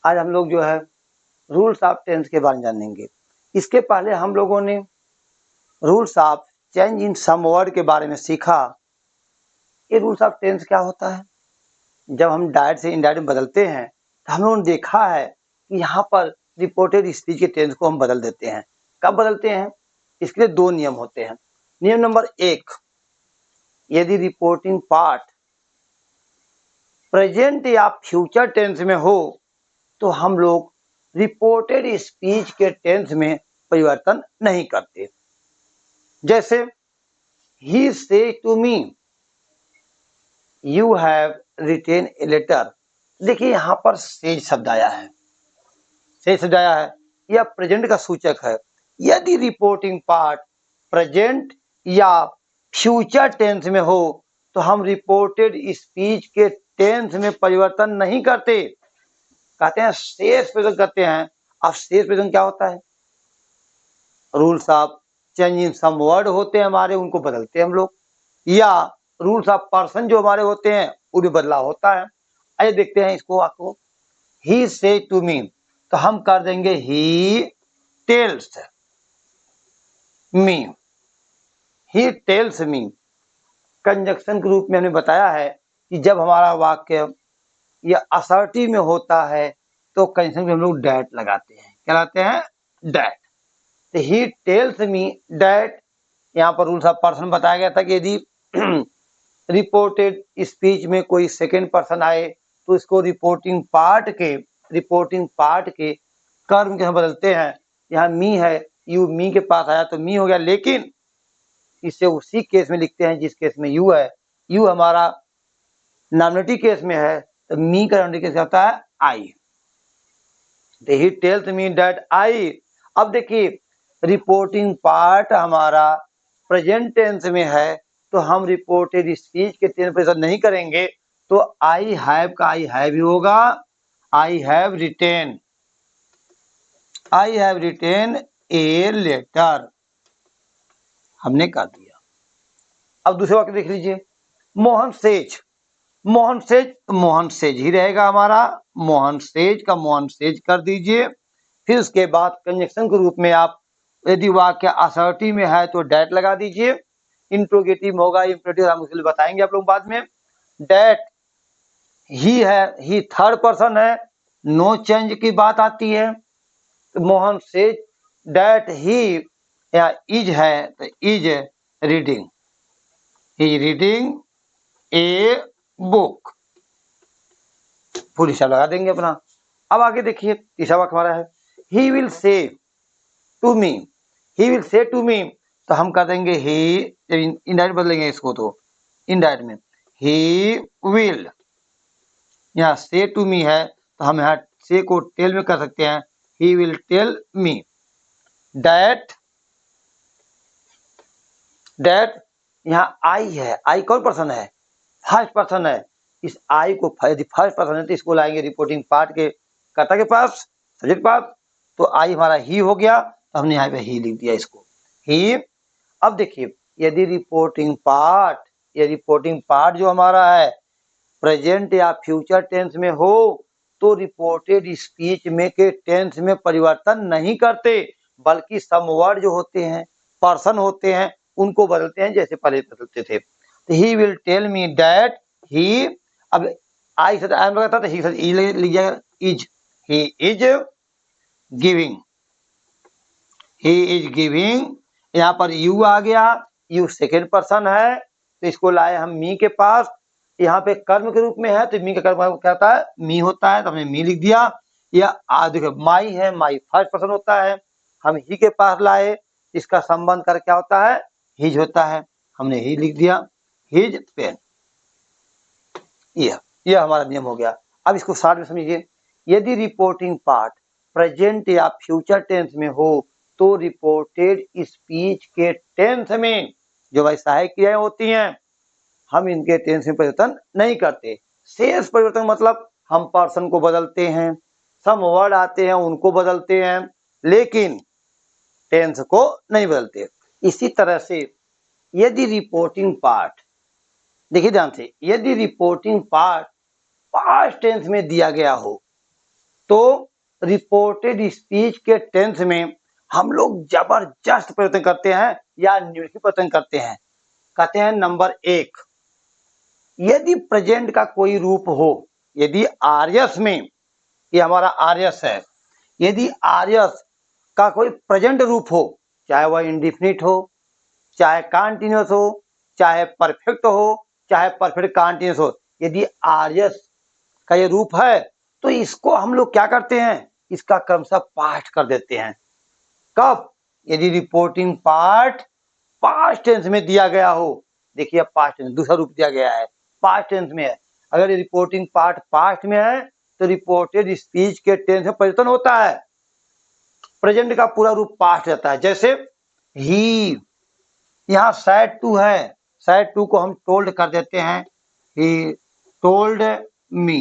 आज हम लोग जो है रूल्स ऑफ टेंस के बारे में जानेंगे। इसके पहले हम लोगों ने rules of change in some word के बारे में सीखा। ये रूल्स ऑफ टेंस क्या होता है? जब हम डायरेक्ट से इनडायरेक्ट में बदलते हैं तो हम लोगों ने देखा है कि यहाँ पर रिपोर्टेड स्पीच के टेंस को हम बदल देते हैं। कब बदलते हैं? इसके लिए दो नियम होते हैं। नियम नंबर 1, यदि रिपोर्टिंग पार्ट प्रेजेंट या फ्यूचर टेंस में हो तो हम लोग रिपोर्टेड स्पीच के टेंस में परिवर्तन नहीं करते। जैसे he says to me you have written a letter. देखिए यहाँ पर सेज शब्द आया है, सेज शब्द आया है, यह प्रेजेंट का सूचक है। यदि रिपोर्टिंग पार्ट प्रेजेंट या फ्यूचर टेंस में हो तो हम रिपोर्टेड स्पीच के टेंस में परिवर्तन नहीं करते। कहते हैं शेष प्रेजेंट करते हैं। अब शेष प्रेजेंट क्या होता है? Rules of change in some word होते हैं हमारे, उनको बदलते हैं हम लोग, या रूल्स ऑफ पर्सन जो हमारे होते हैं उन्हें बदलाव होता है। आइए देखते हैं इसको। आपको ही से टू मी तो हम कर देंगे he tells me, he tells me. Conjunction के रूप में हमने बताया है कि जब हमारा वाक्य या असर्टिव में होता है तो कंजक्शन में हम लोग डैट लगाते हैं। क्या लगाते हैं? डैट। तो ही टेल्स मी डैट, यहाँ पर रूल्स ऑफ पर्सन बताया गया था कि यदि रिपोर्टेड स्पीच में कोई सेकेंड पर्सन आए तो इसको रिपोर्टिंग पार्ट के कर्म के बदलते हैं। यहाँ मी है, यू मी के पास आया तो मी हो गया, लेकिन इसे उसी केस में लिखते हैं जिस केस में यू है। यू हमारा नॉमिनेटिव केस में है तो मी का नॉमिनेटिव केस होता है आई। He tells me that I. अब देखिए रिपोर्टिंग पार्ट हमारा प्रेजेंट टेंस में है तो हम रिपोर्टेड स्पीच के टेंस पर नहीं करेंगे। तो आई हैव का आई हैव ही होगा। I have written a letter, हमने कर दिया। अब दूसरे वाक्य देख लीजिए। मोहन सेज, मोहन सेज ही रहेगा हमारा। मोहन सेज का मोहन सेज कर दीजिए। फिर उसके बाद कंजक्शन के रूप में आप यदि वाक्य असर्टिव में है तो डैट लगा दीजिए। इंट्रोगेटिव होगा, इंप्रेटिव हम उसके लिए बताएंगे आप लोग बाद में। डैट ही है, ही थर्ड पर्सन है, नो चेंज की बात आती है। तो मोहन सेज डैट ही या इज है तो is reading, he reading a book. पूरी हिसाब लगा देंगे अपना। अब आगे देखिए तीसरा वाक्य हमारा है he will say to me, he will say to me तो हम कर देंगे ही, इनडायरेक्ट बदलेंगे इसको तो इनडायरेक्ट में ही विल। यहाँ से टू मी है तो हम यहाँ से को टेल में कर सकते हैं, he will tell me that. यहाँ आई है, आई कौन पर्सन है? फर्स्ट पर्सन है। इस आई को यदि फर्स्ट पर्सन है तो इसको लाएंगे रिपोर्टिंग पार्ट के कर्ता के पास, सब्जेक्ट पास। तो आई हमारा ही हो गया तो हमने यहाँ पे ही लिख दिया इसको, ही। अब देखिए यदि रिपोर्टिंग पार्ट जो हमारा है प्रेजेंट या फ्यूचर टेंस में हो तो रिपोर्टेड स्पीच में के टेंस में परिवर्तन नहीं करते, बल्कि सम वर्ड जो होते हैं, पर्सन होते हैं, उनको बदलते हैं जैसे पहले बदलते थे। तो he will tell me that he, अब आई से आई लगा था तो ही से ई लिख जाएगा, इज, ही इज गिविंग। यहाँ पर यू आ गया, यू सेकेंड पर्सन है तो इसको लाए हम मी के पास। यहाँ पे कर्म के रूप में है तो मी का कर्म क्या होता है? मी होता है, तो हमने मी लिख दिया। या देखो माई है, माई फर्स्ट पर्सन होता है, हम ही के पास लाए, इसका संबंध कर क्या होता है? हिज होता है, हमने ही लिख दिया, हिज पेन। यह हमारा नियम हो गया। अब इसको शॉर्ट में समझिए। यदि रिपोर्टिंग पार्ट प्रेजेंट या फ्यूचर टेंस में हो तो रिपोर्टेड स्पीच के टेंस में जो भाई सहायक क्रियाएं होती हैं हम इनके टेंस में परिवर्तन नहीं करते। शेष परिवर्तन मतलब हम पर्सन को बदलते हैं, सम वर्ड आते हैं उनको बदलते हैं, लेकिन टेंस को नहीं बदलते। इसी तरह से यदि रिपोर्टिंग पार्ट, देखिए ध्यान से, यदि रिपोर्टिंग पार्ट पास्ट टेंस में दिया गया हो तो रिपोर्टेड स्पीच के टेंस में हम लोग जबरदस्त परिवर्तन करते हैं या न्यूमेरिकल परिवर्तन करते हैं। कहते हैं नंबर 1, यदि प्रेजेंट का कोई रूप हो, यदि आर्यस में, ये हमारा आर्यस है, यदि आर्यस का कोई प्रेजेंट रूप हो, चाहे वह इंडिफिनिट हो, चाहे कॉन्टिन्यूअस हो, चाहे परफेक्ट हो, चाहे परफेक्ट कॉन्टिन्यूअस हो, यदि आर्यस का ये रूप है तो इसको हम लोग क्या करते हैं, इसका क्रमशः पास्ट कर देते हैं। कब? यदि रिपोर्टिंग पार्ट पास्ट टेंस में दिया गया हो। देखिए पास्ट टेंस दूसरा रूप दिया गया है, पास्ट टेंस में है। अगर रिपोर्टिंग पार्ट पास्ट में है तो रिपोर्टेड स्पीच के टेंस में परिवर्तन होता है, प्रेजेंट का पूरा रूप पास्ट रहता है। जैसे ही, यहाँ सैड टू है, सैड टू को हम टोल्ड कर देते हैं, ही टोल्ड मी।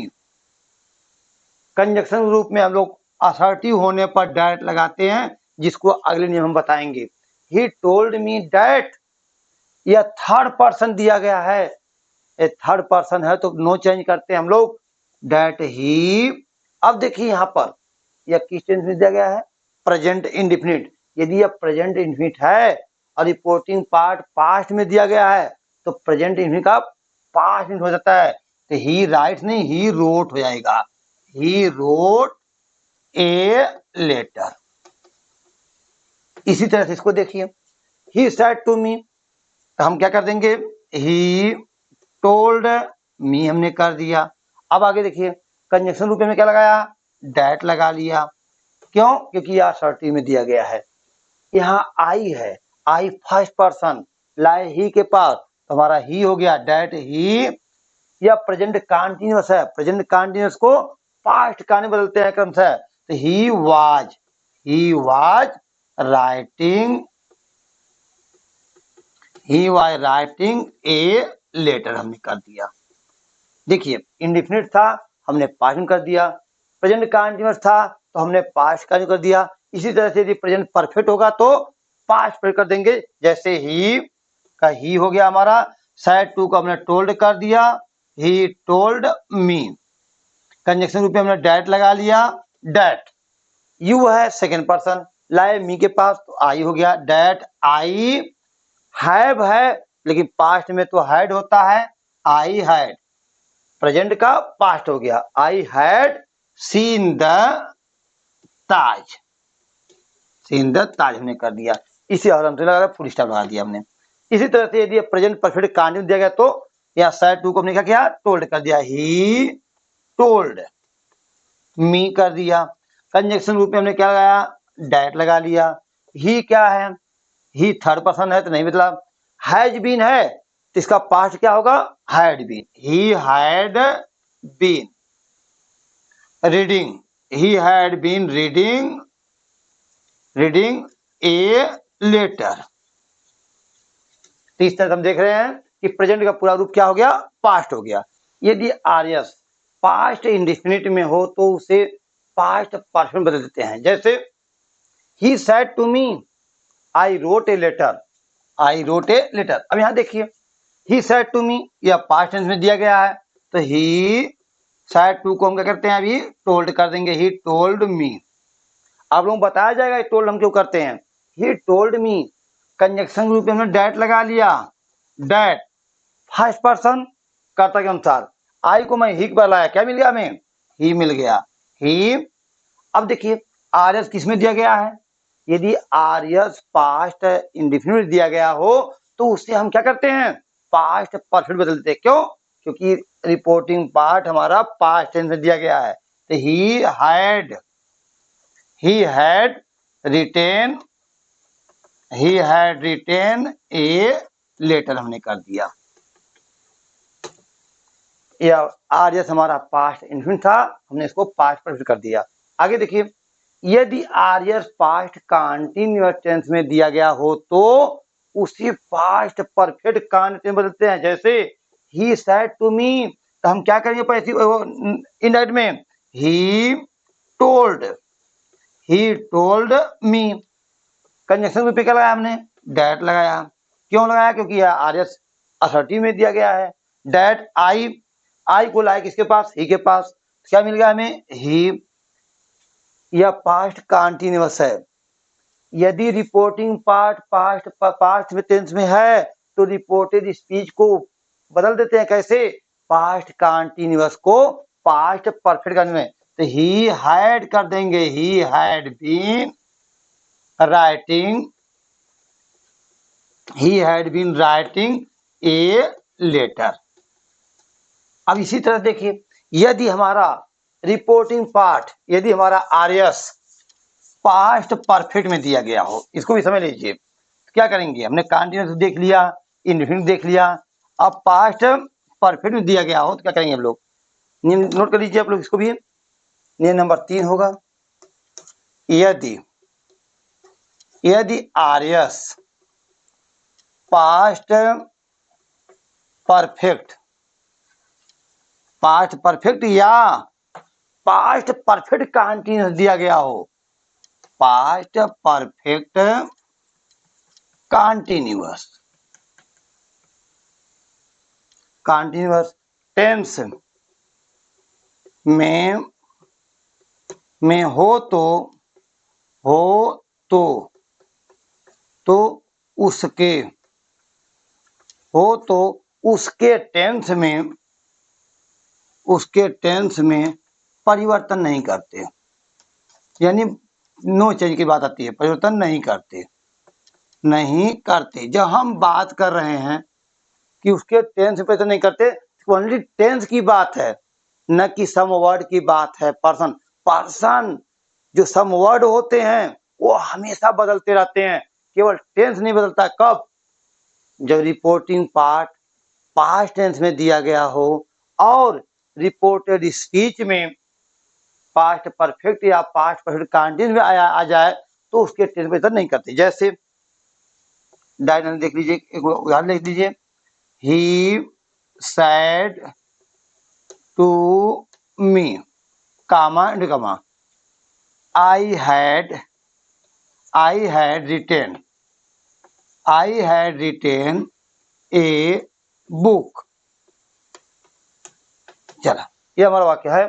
कंजक्शन रूप में हम लोग असर्टिव होने पर डायरेक्ट लगाते हैं, जिसको अगले नियम हम बताएंगे। ही टोल्ड मी डैट, यह थर्ड पर्सन दिया गया है, ये थर्ड पर्सन है तो नो चेंज करते हैं हम लोग, डैट ही। अब देखिए यहाँ पर यह किस टेंस में दिया गया है, प्रेजेंट इंडिफिनिट। यदि यह प्रेजेंट इंडिफिनिट है और रिपोर्टिंग पार्ट पास्ट में दिया गया है तो प्रेजेंट इंडिफिनिट का पास्ट हो जाता है, तो ही राइट्स नहीं, ही रोट हो जाएगा, ही रोट ए लेटर। इसी तरह से इसको देखिए, ही सेड टू मी, तो हम क्या कर देंगे, ही टोल्ड मी हमने कर दिया। अब आगे देखिए कंजक्शन रूप में क्या लगाया, डैट लगा लिया। क्यों? क्योंकि यह असर्टिव में दिया गया है। यहाँ आई है, आई फर्स्ट पर्सन लाए ही के पास, तो हमारा ही हो गया डैट ही। यह प्रेजेंट कॉन्टिन्यूअस है, प्रेजेंट कॉन्टिन्यूअस को पास्ट का नहीं बदलते हैं क्रम से, तो he was writing, he was writing a letter हमने कर दिया। देखिए इंडिफिनिट था हमने पास्ट में कर दिया, प्रेजेंट कॉन्टिन्यूअस था तो हमने पास्ट का कर दिया। इसी तरह से यदि प्रेजेंट परफेक्ट होगा तो पास्ट पर कर देंगे। जैसे ही का ही हो गया हमारा, सैड टू को हमने टोल्ड कर दिया, ही टोल्ड मी। कंजक्शन रूप में हमने डैट लगा लिया, डैट। यू है सेकेंड पर्सन, लाए मी के पास तो आई हो गया, डैट आई हैव है, लेकिन पास्ट में तो हैड होता है, आई हैड, प्रेजेंट का पास्ट हो गया, I had seen the Taj, seen the Taj हमने कर दिया। इसी और हमसे लगा फुल स्टॉप लगा दिया हमने। इसी तरह से यदि प्रेजेंट परफेक्ट कॉन्टिन्यूअस दिया गया तो यहाँ सैड टू को हमने क्या किया, टोल्ड कर दिया, ही टोल्ड मी कर दिया। कंजक्शन रूप में हमने क्या लगाया, डैट लगा लिया। ही क्या है, ही थर्ड पर्सन है तो नहीं मतलब, हैज बीन है तो इसका पास्ट क्या होगा, had been, he had been reading, he had been reading a letter. तो इस तरह हम देख रहे हैं कि प्रेजेंट का पूरा रूप क्या हो गया, पास्ट हो गया। यदि आर्यस पास्ट इंडिफिनिट में हो तो उसे पास्ट परफेक्ट में बदल देते हैं। जैसे he said to me I wrote a letter, I wrote a letter. अब यहां देखिए ही सेड टू मी, यह पास्ट टेंस में दिया गया है, तो ही सेड टू को हम क्या करते हैं, अभी टोल्ड कर देंगे, ही टोल्ड मी। आप लोगों को बताया जाएगा टोल्ड हम क्यों करते हैं, he told me. Conjunction group में हमने डैट लगा लिया, डैट फर्स्ट पर्सन कर्ता के अनुसार, आई को मैं ही पर लाया, क्या मिल गया हमें, ही मिल गया, ही। अब देखिए आर्यस किस में दिया गया है, यदि आर्यस पास्ट इंडिफिनिट दिया गया हो तो उससे हम क्या करते हैं, पास्ट परफेक्ट बदल देते हैं। क्यों? क्योंकि रिपोर्टिंग पार्ट हमारा पास्ट टेंस में दिया गया है। तो he had written a letter हमने कर दिया। यह आर्यस हमारा पास्ट इंडिफिनिट था, हमने इसको पास्ट परफेक्ट कर दिया। आगे देखिए यदि आर्यस पास्ट कंटीन्यूअस टेंस में दिया गया हो तो उसी पास्ट परफेक्ट कंटीन्यूअस में बदलते हैं। जैसे ही सेड टू मी, तो हम क्या करेंगे पैसे इनडायरेक्ट में, ही टोल्ड मी। कंजक्शन रूप में क्या लगाया हमने, डैट लगाया। क्यों लगाया? क्योंकि यह आर्यस असर्टिव में दिया गया है। डैट आई को लाया किसके पास, ही के पास, क्या मिल गया हमें, ही। या पास्ट कंटिन्यूअस है। यदि रिपोर्टिंग पार्ट पास्ट में टेंस में है तो रिपोर्टेड स्पीच को बदल देते हैं। कैसे? पास्ट कंटिन्यूअस को पास्ट परफेक्ट करने में, तो ही हैड कर देंगे, he had been writing, he had been writing a letter. अब इसी तरह देखिए, यदि हमारा रिपोर्टिंग पार्ट, यदि हमारा आरएस पास्ट परफेक्ट में दिया गया हो, इसको भी समझ लीजिए। क्या करेंगे? हमने कंटिन्यूअस देख लिया, इंडेफिनिट देख लिया, अब पास्ट परफेक्ट में दिया गया हो तो क्या करेंगे हम लोग? नोट कर लीजिए आप लोग इसको भी। नियम नंबर 3 होगा, यदि आरएस पास्ट परफेक्ट या पास्ट परफेक्ट कंटिन्यूअस दिया गया हो, पास्ट परफेक्ट कंटिन्यूअस टेंस में हो तो उसके टेंस में परिवर्तन नहीं करते, यानी नो चेंज की बात आती है, परिवर्तन नहीं करते। जब हम बात कर रहे हैं कि उसके टेंस पे तो नहीं करते, ओनली टेंस की बात है, न कि सम वर्ड की बात है। पर्सन जो सम वर्ड होते हैं वो हमेशा बदलते रहते हैं, केवल टेंस नहीं बदलता। कब? जब रिपोर्टिंग पार्ट पास्ट टेंस में दिया गया हो और रिपोर्टेड स्पीच में पास्ट परफेक्ट या पास्ट परफेक्ट कंटिन्यूअस में आ जाए तो उसके टेंस पे नहीं करते। जैसे डायग्राम देख लीजिए, एक उदाहरण लिख लीजिए, ही said to me, comma and comma, I had written a book। चला, ये हमारा वाक्य है।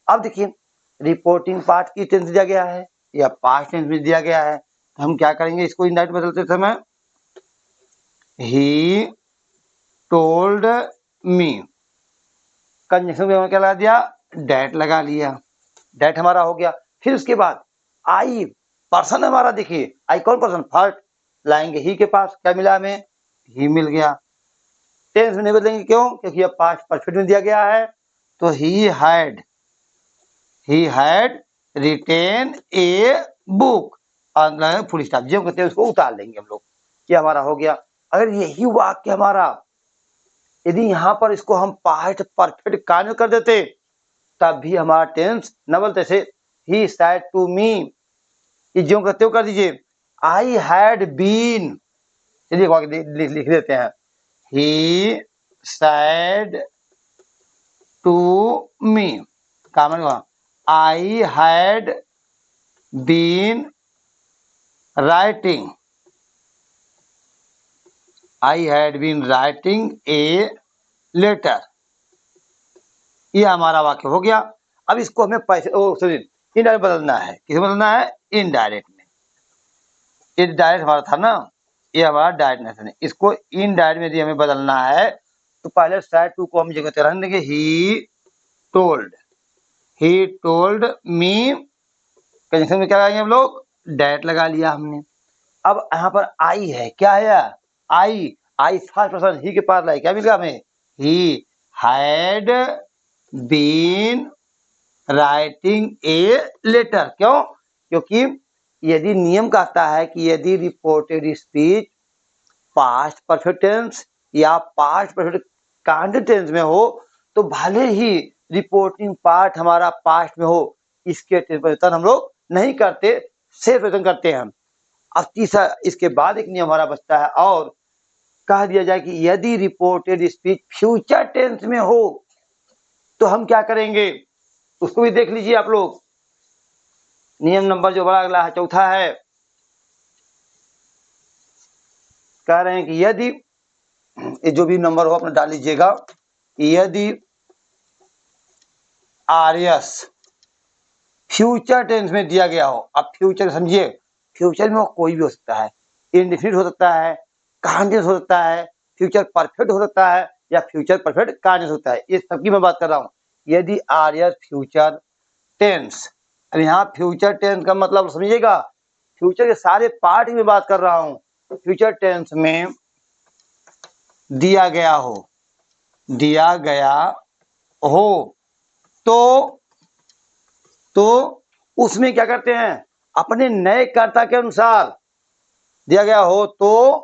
अब देखिए, रिपोर्टिंग पार्ट की टेंस दिया गया है या पास्ट टेंस में दिया गया है, तो हम क्या करेंगे? इसको इंडायरेक्ट बदलते समय ही टोल्ड मी, कंजंक्शन में क्या लगा दिया? डेट लगा लिया, डेट हमारा हो गया। फिर उसके बाद आई पर्सन हमारा, देखिए आई कौन पर्सन? फर्स्ट लाएंगे ही के पास, क्या मिला हमें? ही मिल गया। टेंस में नहीं बदलेंगे, क्यों? क्योंकि अब पास्ट परफेक्ट में दिया गया है, तो he had written a book, full stop, जो कहते हैं उसको उतार लेंगे हम लोग। ये हमारा हो गया। अगर यही वाक्य हमारा, यदि यहाँ पर इसको हम पास्ट परफेक्ट कान कर देते तब भी हमारा टेंस न बदलते। से ही सैड टू मी, ये जो कहते हो कर दीजिए, आई हैड बीन, चलिए वाक्य लिख देते हैं, he said to me, comma I had been writing a letter. ये हमारा वाक्य हो गया। अब इसको हमें इनडायरेक्ट बदलना है। किसे बदलना है? इनडायरेक्ट में। इनडायरेक्ट हमारा था ना, ये हमारा डायरेक्ट नहीं है। इसको इनडायरेक्ट में यदि हमें बदलना है तो पहले साइड टू को हम जगह रख देंगे, ही टोल्ड मी, कंजंक्शन में क्या लगाएंगे हम लोग? डायरेक्ट लगा लिया हमने। अब यहाँ पर आई है, क्या है? आई फर्स्ट पर्सन ही के पास लाई, क्या मिल गया हमें? He had been writing a letter. क्यों? क्योंकि यदि नियम कहता है कि यदि reported speech past perfect tense या पास्ट परफेक्ट कंटिन्यूअस टेंस में हो तो भले ही रिपोर्टिंग पार्ट हमारा पास्ट में हो, इसके परिवर्तन हम लोग नहीं करते, सिर्फ परिवर्तन करते हैं। अब तीसरा, इसके बाद एक नियम हमारा बचता है और कह दिया जाए कि यदि रिपोर्टेड स्पीच फ्यूचर टेंस में हो तो हम क्या करेंगे? उसको भी देख लीजिए आप लोग। नियम नंबर जो बड़ा अगला है, चौथा है, कह रहे हैं कि यदि जो भी नंबर हो अपना डाल लीजिएगा, यदि आरएस फ्यूचर टेंस में दिया गया हो। अब फ्यूचर समझिए, फ्यूचर में वो कोई भी हो सकता है, इंडेफिनिट हो सकता है, कंटीन्यूअस हो सकता है, फ्यूचर परफेक्ट हो सकता है, या फ्यूचर परफेक्ट कंटीन्यूअस होता है। इस सबकी मैं बात कर रहा हूँ। यदि आर एस फ्यूचर टेंस, अब यहाँ फ्यूचर टेंस का मतलब समझिएगा, फ्यूचर के सारे पार्ट की मैं बात कर रहा हूँ। फ्यूचर टेंस में दिया गया हो, दिया गया हो तो उसमें क्या करते हैं, अपने नए कर्ता के अनुसार दिया गया हो तो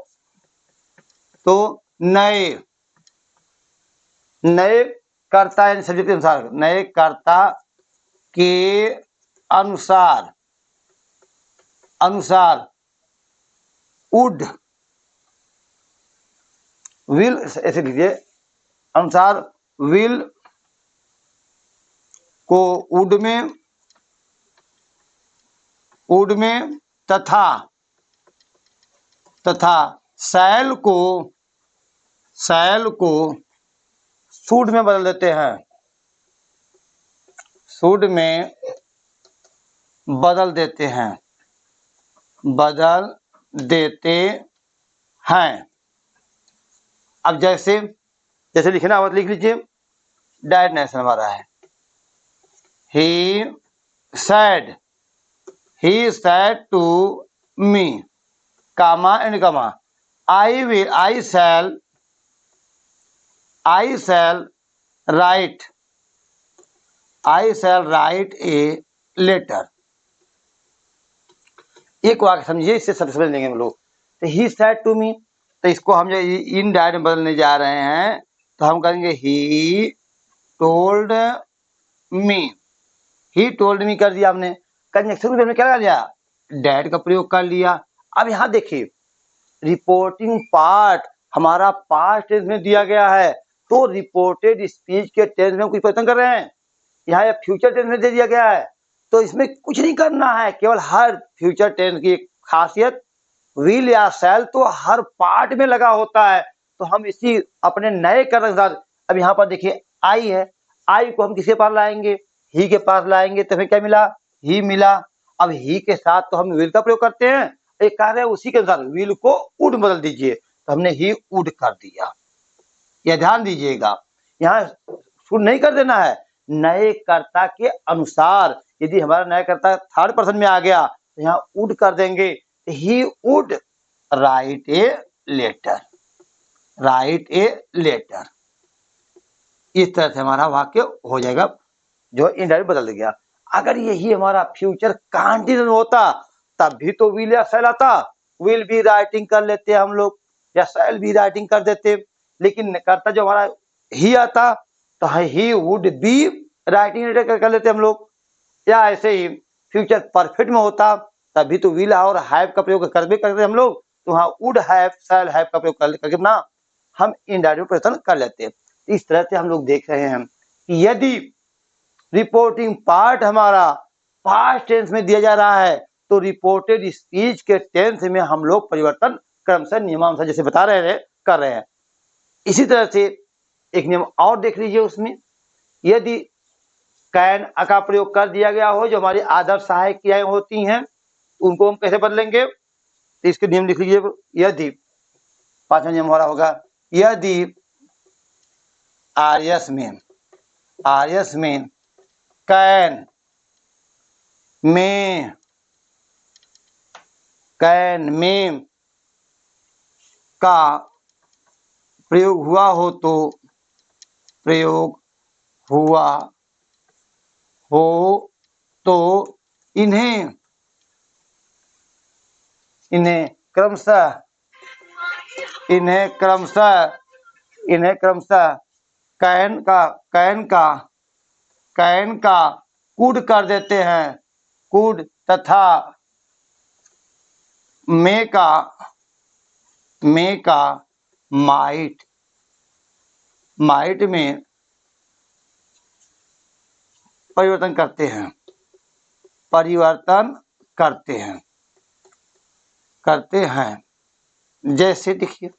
नए कर्ता यानी सब्जेक्ट के अनुसार, नए कर्ता के अनुसार वुड विल, ऐसे लीजिए, अनुसार विल को वुड में तथा शैल को शुड में बदल देते हैं, शुड में बदल देते हैं। अब जैसे लिखना हो लिख लीजिए, डायरेक्ट नेशन हमारा है, he said to me, comma and comma, I shall write a letter। एक वाक्य समझिए, इससे सब समझ लेंगे हम लोग। तो he said to me, तो इसको हम जो इन डायरेक्ट में बदलने जा रहे हैं, तो हम करेंगे he told me कर दिया हमने। कंजक्शन में हमने क्या कर लिया, डैट का प्रयोग कर लिया। अब यहाँ देखिए, रिपोर्टिंग पार्ट हमारा पास्ट टेंस में दिया गया है, तो रिपोर्टेड स्पीच के टेंस में कुछ परिवर्तन कर रहे हैं, यहाँ फ्यूचर टेंस में दे दिया गया है, तो इसमें कुछ नहीं करना है। केवल हर फ्यूचर टेंस की एक खासियत, विल या शैल तो हर पार्ट में लगा होता है, तो हम इसी अपने नए कर्ता के साथ, अब यहाँ पर देखिए आई है, आई को हम किसके पास लाएंगे, ही के पास लाएंगे, तो फिर क्या मिला, ही मिला। अब ही के साथ तो हम विल का प्रयोग करते हैं, एक कार्य उसी के अनुसार विल को वुड बदल दीजिए, तो हमने ही वुड कर दिया। यह ध्यान दीजिएगा, यहाँ शुड नहीं कर देना है, नए कर्ता के अनुसार। यदि हमारा नया कर्ता थर्ड पर्सन में आ गया तो यहाँ वुड कर देंगे, he would write a letter, इस तरह से हमारा वाक्य हो जाएगा, जो इनडायरेक्ट बदल गया। अगर यही हमारा फ्यूचर कंटीन्यूअस होता, तब भी तो विल या शैल आता, विल भी राइटिंग कर लेते हम लोग, या शैल भी राइटिंग कर देते, लेकिन कर्ता जो हमारा ही आता, तो ही वुड बी राइटिंग कर लेते हम लोग। या ऐसे ही फ्यूचर परफेक्ट में होता, तभी तो विल और हैव का प्रयोग करते हम लोग, तो वहाँ वुड हैव, शैल हैव का प्रयोग करके ना हम इनडायरेक्ट प्रश्न कर लेते हैं। इस तरह से हम लोग देख रहे हैं कि यदि रिपोर्टिंग पार्ट हमारा पास्ट टेंस में दिया जा रहा है, तो रिपोर्टेड स्पीच के टेंस में हम लोग परिवर्तन क्रमशः नियमानुसार जैसे बता रहे हैं कर रहे हैं। इसी तरह से एक नियम और देख लीजिए, उसमें यदि कैन का प्रयोग कर दिया गया हो, जो हमारी आदर्श सहायक क्रियाएं होती हैं, उनको हम कैसे बदलेंगे, तो इसके नियम लिख लीजिए। यदि पांचवा नियम हमारा होगा, यदि आर्यस में कैन में का प्रयोग हुआ हो तो इन्हें क्रमशः कैन का कुड कर देते हैं, कुड, तथा मे का माइट में परिवर्तन करते हैं। जैसे देखिए,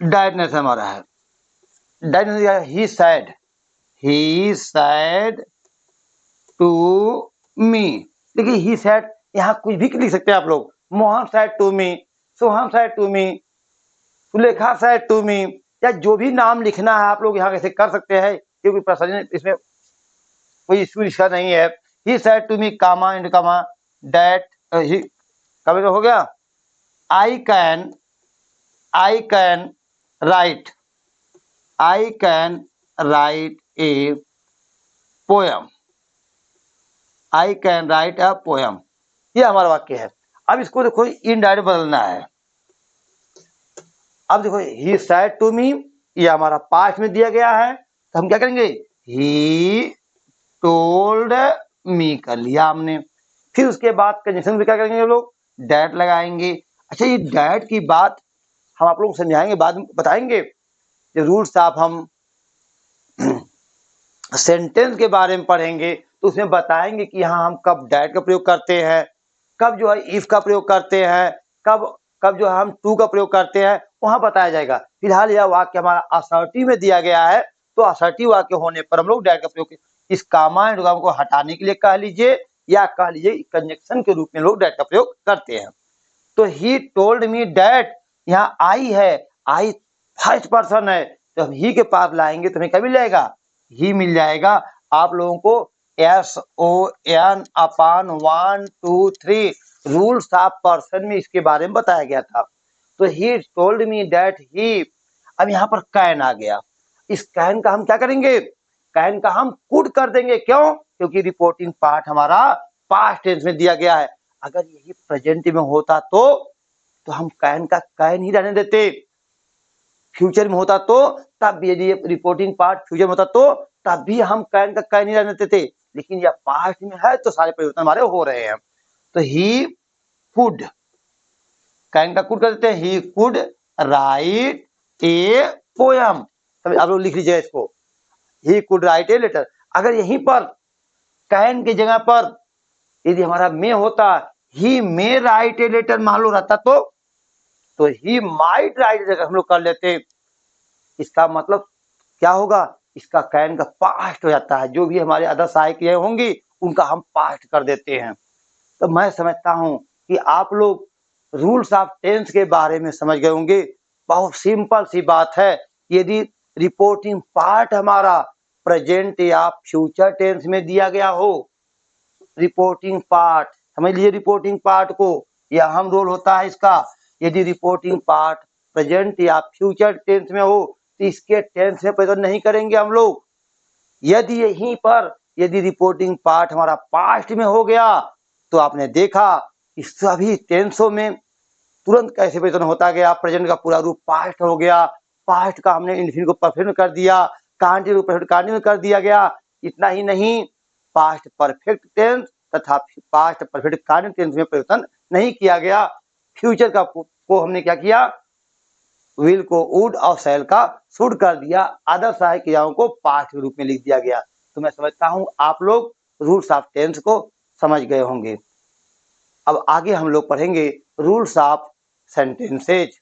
डायरेक्टनेस हमारा है, directness he said to me. देखिए ही सेड, यहाँ कुछ भी लिख सकते हैं आप लोग। Mohan said to me, Soham said to me, Sulekha said to me, या जो भी नाम लिखना है आप लोग यहाँ कैसे कर सकते हैं, क्योंकि प्रश्न इसमें कोई इशू इसका नहीं है। He said to me comma and comma that ही कभी हो गया I can write a poem, I can write a poem, ये हमारा वाक्य है। अब इसको देखो इनडायरेक्ट बदलना है। अब देखो ही सेड टू मी, ये हमारा पास्ट में दिया गया है, तो हम क्या करेंगे, ही टोल्ड मी कर लिया हमने। फिर उसके बाद कंजंक्शन में क्या करेंगे लोग, डैट लगाएंगे। अच्छा ये डैट की बात हम आप लोग को समझाएंगे, बाद में बताएंगे। जो रूल्स आप हम सेंटेंस के बारे में पढ़ेंगे तो उसमें बताएंगे कि यहाँ हम कब डैट का प्रयोग करते हैं, कब जो है इफ का प्रयोग करते हैं, कब जो है हम टू का प्रयोग करते हैं, वहां बताया जाएगा। फिलहाल यह वाक्य हमारा असर्टिव में दिया गया है, तो असर्टिव वाक्य होने पर हम लोग डैट का प्रयोग, इस कामा एंड को हटाने के लिए कह लीजिए, या कह लीजिए कंजक्शन के रूप में लोग डैट का प्रयोग करते हैं। तो ही टोल्ड मी डैट, यहाँ आई है, आई फर्स्ट पर्सन है, तो हम ही के पास लाएंगे तो हमें क्या मिल जाएगा, ही मिल जाएगा। आप लोगों को SON upon 1 2 3 rules of person में इसके बारे में बताया गया था। तो he told me that he, अब यहाँ पर कैन आ गया। इस कैन का हम क्या करेंगे, कैन का हम कुड कर देंगे। क्यों, क्योंकि रिपोर्टिंग पार्ट हमारा पास्ट टेंस में दिया गया है। अगर यही प्रेजेंट में होता तो हम कैन का कैन ही रहने देते। फ्यूचर में होता तो तब, यदि रिपोर्टिंग पार्ट फ्यूचर में होता तो तब भी हम कैन का कैन ही रहने देते। लेकिन यह पास्ट में है तो सारे परिवर्तन हमारे हो रहे हैं। तो ही कुड, कैन का कुड कर देते हैं, he could write a poem. आप लोग लिख लीजिए इसको, he could write a letter. अगर यहीं पर कैन की जगह पर यदि हमारा मे होता, ही मे राइट ए लेटर मान लो रहता तो ही माइट राइट हम लोग कर लेते। इसका मतलब क्या होगा, इसका कैन का पास्ट हो जाता है। जो भी हमारे अदर सहायक क्रियाएं होंगी उनका हम पास्ट कर देते हैं। तो मैं समझता हूं कि आप लोग रूल्स ऑफ टेंस के बारे में समझ गए होंगे। बहुत सिंपल सी बात है, यदि रिपोर्टिंग पार्ट हमारा प्रेजेंट या फ्यूचर टेंस में दिया गया हो, रिपोर्टिंग पार्ट समझ लीजिए, रिपोर्टिंग पार्ट को यह अहम रोल होता है इसका। यदि रिपोर्टिंग पार्ट प्रेजेंट या फ्यूचर टेंस में हो तो इसके टेंस में परिवर्तन नहीं करेंगे हम लोग। यदि यहीं पर यदि रिपोर्टिंग पार्ट हमारा पास्ट में हो गया तो आपने देखा कि सभी टेंसों में तुरंत कैसे परिवर्तन होता गया। प्रेजेंट का पूरा रूप पास्ट हो गया, पास्ट का हमने इन्फिनिट को परफेक्ट में कर दिया, कांटिन्यू परफेक्ट कांटिन्यू में कर दिया गया। इतना ही नहीं, पास्ट परफेक्ट टेंस तथा पास्ट परफेक्ट कांटिन्यू टेंस में परिवर्तन नहीं किया गया। फ्यूचर का को हमने क्या किया, विल को वुड और शैल का शुड कर दिया, अदर सहायक क्रियाओं को पास्ट के रूप में लिख दिया गया। तो मैं समझता हूं आप लोग रूल्स ऑफ टेंस को समझ गए होंगे। अब आगे हम लोग पढ़ेंगे रूल्स ऑफ सेंटेंसेज।